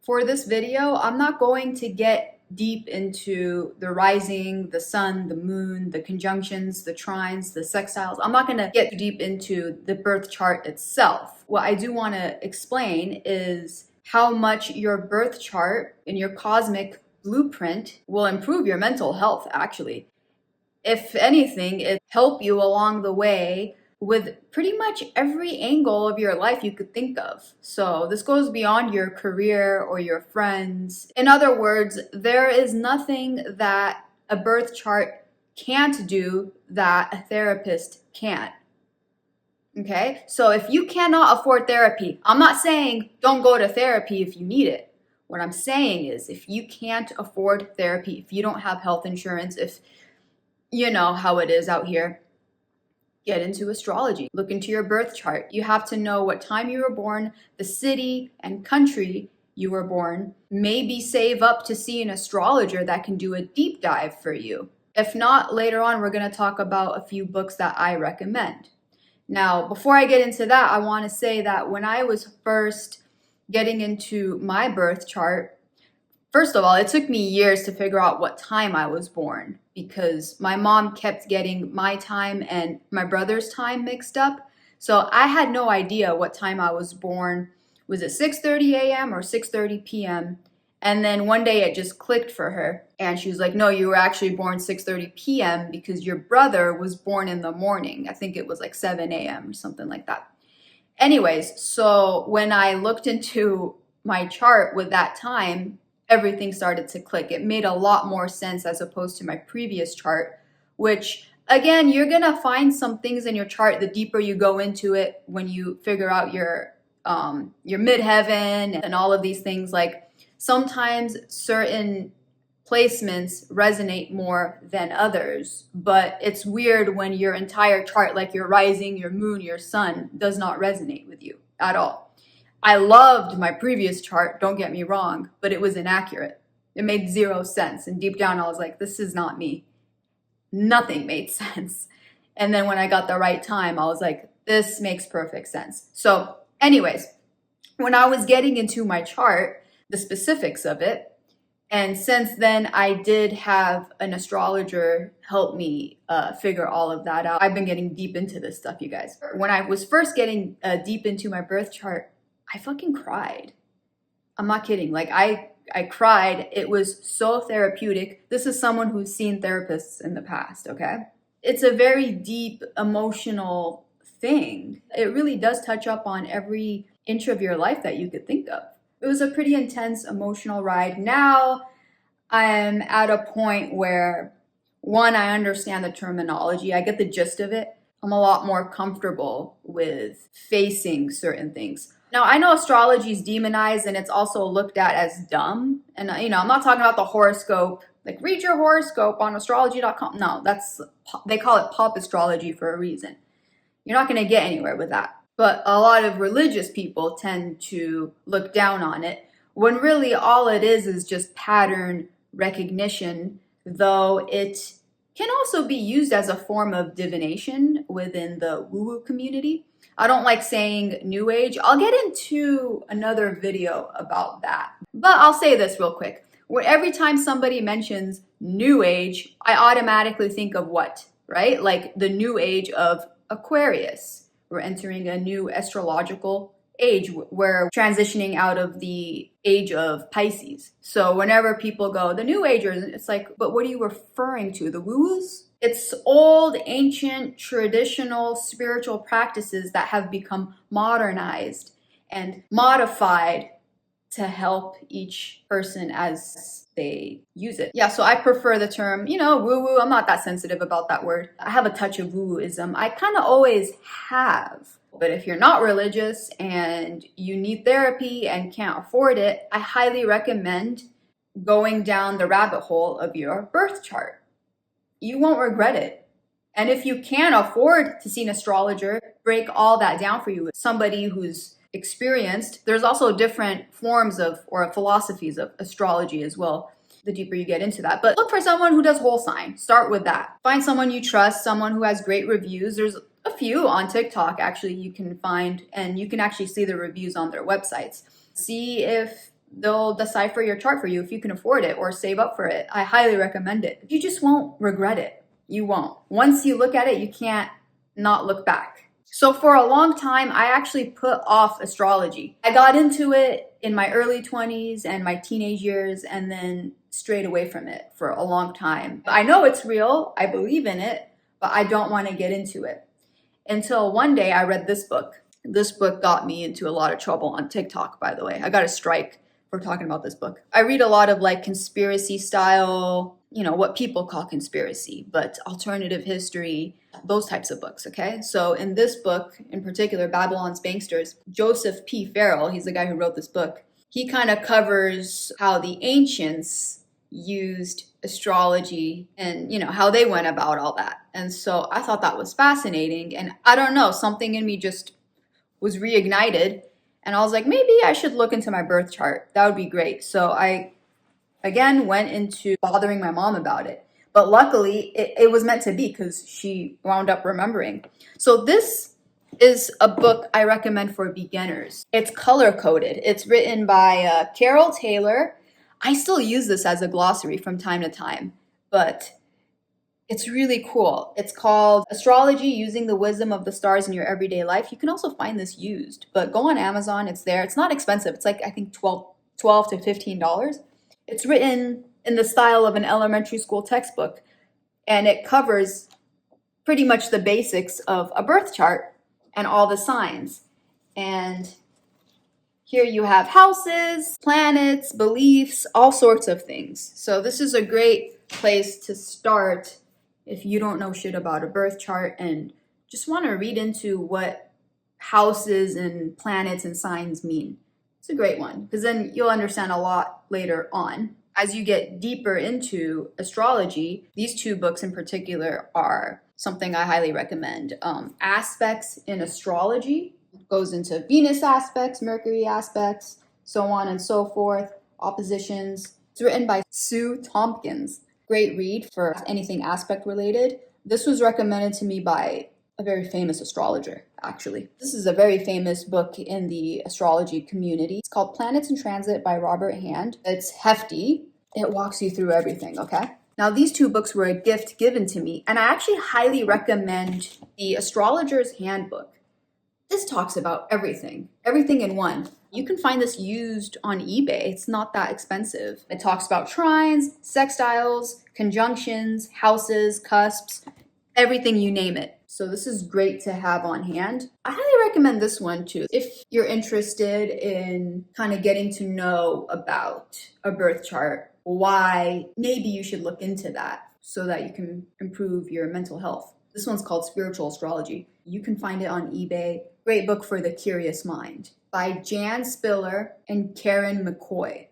For this video, I'm not going to get deep into the rising, the sun, the moon, the conjunctions, the trines, the sextiles. I'm not going to get deep into the birth chart itself. What I do want to explain is how much your birth chart and your cosmic blueprint will improve your mental health, actually. If anything, it help you along the way with pretty much every angle of your life you could think of. So this goes beyond your career or your friends. In other words, there is nothing that a birth chart can't do that a therapist can't. Okay? So if you cannot afford therapy, I'm not saying don't go to therapy if you need it. What I'm saying is if you can't afford therapy, if you don't have health insurance, if you know how it is out here, get into astrology. Look into your birth chart. You have to know what time you were born, the city and country you were born. Maybe save up to see an astrologer that can do a deep dive for you. If not, later on, we're going to talk about a few books that I recommend. Now, before I get into that, I want to say that when I was first getting into my birth chart, first of all, it took me years to figure out what time I was born because my mom kept getting my time and my brother's time mixed up. So I had no idea what time I was born. Was it 6:30 a.m. or 6:30 p.m.? And then one day it just clicked for her. And she was like, no, you were actually born 6:30 p.m. because your brother was born in the morning. I think it was like 7 a.m. or something like that. Anyways, so when I looked into my chart with that time, everything started to click. It made a lot more sense as opposed to my previous chart, which again, you're going to find some things in your chart the deeper you go into it when you figure out your midheaven and all of these things. Like sometimes certain placements resonate more than others, but it's weird when your entire chart, like your rising, your moon, your sun, does not resonate with you at all. I loved my previous chart, don't get me wrong, but it was inaccurate. It made zero sense. And deep down, I was like, this is not me. Nothing made sense. And then when I got the right time, I was like, this makes perfect sense. So anyways, when I was getting into my chart, the specifics of it, and since then I did have an astrologer help me figure all of that out. I've been getting deep into this stuff, you guys. When I was first getting deep into my birth chart, I fucking cried. I'm not kidding. Like I cried. It was so therapeutic. This is someone who's seen therapists in the past, okay? It's a very deep emotional thing. It really does touch up on every inch of your life that you could think of. It was a pretty intense emotional ride. Now I'm at a point where, one, I understand the terminology. I get the gist of it. I'm a lot more comfortable with facing certain things. Now, I know astrology is demonized and it's also looked at as dumb. And, I'm not talking about the horoscope, like read your horoscope on astrology.com. No, they call it pop astrology for a reason. You're not going to get anywhere with that. But a lot of religious people tend to look down on it when really all it is just pattern recognition, though it can also be used as a form of divination within the woo-woo community. I don't like saying new age. I'll get into another video about that. But I'll say this real quick. Every time somebody mentions new age, I automatically think of what, right? Like the new age of Aquarius. We're entering a new astrological age. We're transitioning out of the age of Pisces. So whenever people go, the new agers, it's like, but what are you referring to? The woo-woos? It's old, ancient, traditional spiritual practices that have become modernized and modified to help each person as they use it. Yeah, so I prefer the term, woo-woo. I'm not that sensitive about that word. I have a touch of woo-wooism. I kind of always have. But if you're not religious and you need therapy and can't afford it, I highly recommend going down the rabbit hole of your birth chart. You won't regret it. And if you can't afford to see an astrologer, break all that down for you. Somebody who's experienced. There's also different forms of or philosophies of astrology as well, the deeper you get into that. But look for someone who does whole sign. Start with that. Find someone you trust, someone who has great reviews. There's a few on TikTok actually you can find, and you can actually see the reviews on their websites. See if they'll decipher your chart for you if you can afford it or save up for it. I highly recommend it. You just won't regret it. You won't. Once you look at it, you can't not look back. So for a long time, I actually put off astrology. I got into it in my early 20s and my teenage years, and then strayed away from it for a long time. I know it's real, I believe in it, but I don't want to get into it. Until one day I read this book. This book got me into a lot of trouble on TikTok, by the way. I got a strike for talking about this book. I read a lot of like conspiracy style, what people call conspiracy, but alternative history, those types of books, okay? So in this book, in particular, Babylon's Banksters, Joseph P. Farrell, he's the guy who wrote this book, he kind of covers how the ancients used astrology and, how they went about all that. And so I thought that was fascinating. And I don't know, something in me just was reignited. And I was like, maybe I should look into my birth chart. That would be great. So I, again, went into bothering my mom about it. But luckily, it was meant to be because she wound up remembering. So this is a book I recommend for beginners. It's color-coded. It's written by Carol Taylor. I still use this as a glossary from time to time, but it's really cool. It's called Astrology Using the Wisdom of the Stars in Your Everyday Life. You can also find this used, but go on Amazon. It's there. It's not expensive. It's like, I think, $12 to $15. It's written in the style of an elementary school textbook, and it covers pretty much the basics of a birth chart and all the signs. And here you have houses, planets, beliefs, all sorts of things. So this is a great place to start if you don't know shit about a birth chart and just want to read into what houses and planets and signs mean. It's a great one because then you'll understand a lot later on. As you get deeper into astrology, these two books in particular are something I highly recommend. Aspects in Astrology goes into Venus aspects, Mercury aspects, so on and so forth, oppositions. It's written by Sue Tompkins. Great read for anything aspect related. This was recommended to me by a very famous astrologer, actually. This is a very famous book in the astrology community. It's called Planets in Transit by Robert Hand. It's hefty. It walks you through everything, okay? Now, these two books were a gift given to me, and I actually highly recommend the Astrologer's Handbook. This talks about everything in one. You can find this used on eBay. It's not that expensive. It talks about trines, sextiles, conjunctions, houses, cusps, everything, you name it. So this is great to have on hand. I highly recommend this one too. If you're interested in kind of getting to know about a birth chart, why maybe you should look into that so that you can improve your mental health. This one's called Spiritual Astrology. You can find it on eBay. Great book for the curious mind by Jan Spiller and Karen McCoy.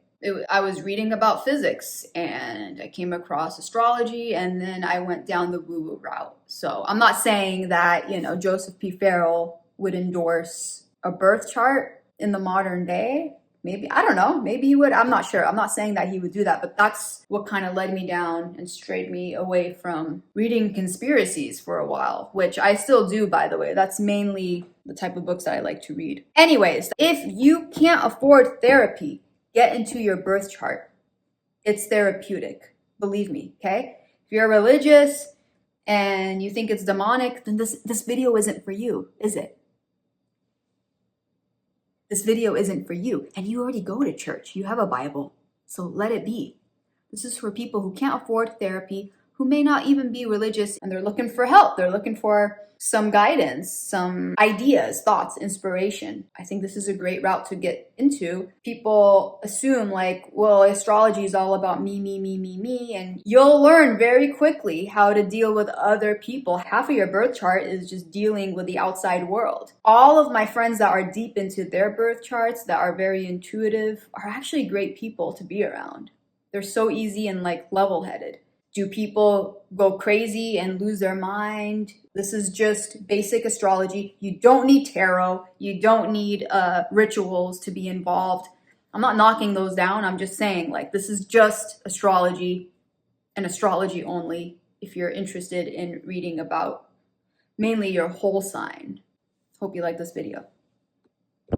I was reading about physics and I came across astrology, and then I went down the woo-woo route. So I'm not saying that, Joseph P. Farrell would endorse a birth chart in the modern day. Maybe, I don't know, maybe he would. I'm not sure. I'm not saying that he would do that, but that's what kind of led me down and strayed me away from reading conspiracies for a while, which I still do, by the way. That's mainly the type of books that I like to read. Anyways, if you can't afford therapy, get into your birth chart. It's therapeutic. Believe me, okay? If you're religious and you think it's demonic, then this video isn't for you, is it? This video isn't for you. And you already go to church. You have a Bible. So let it be. This is for people who can't afford therapy, who may not even be religious, and they're looking for help. They're looking for some guidance, some ideas, thoughts, inspiration. I think this is a great route to get into. People assume astrology is all about me, and you'll learn very quickly how to deal with other people. Half of your birth chart is just dealing with the outside world. All of my friends that are deep into their birth charts, that are very intuitive, are actually great people to be around. They're so easy and level-headed. Do people go crazy and lose their mind? This is just basic astrology. You don't need tarot. You don't need rituals to be involved. I'm not knocking those down. I'm just saying, this is just astrology and astrology only if you're interested in reading about mainly your whole sign. Hope you like this video.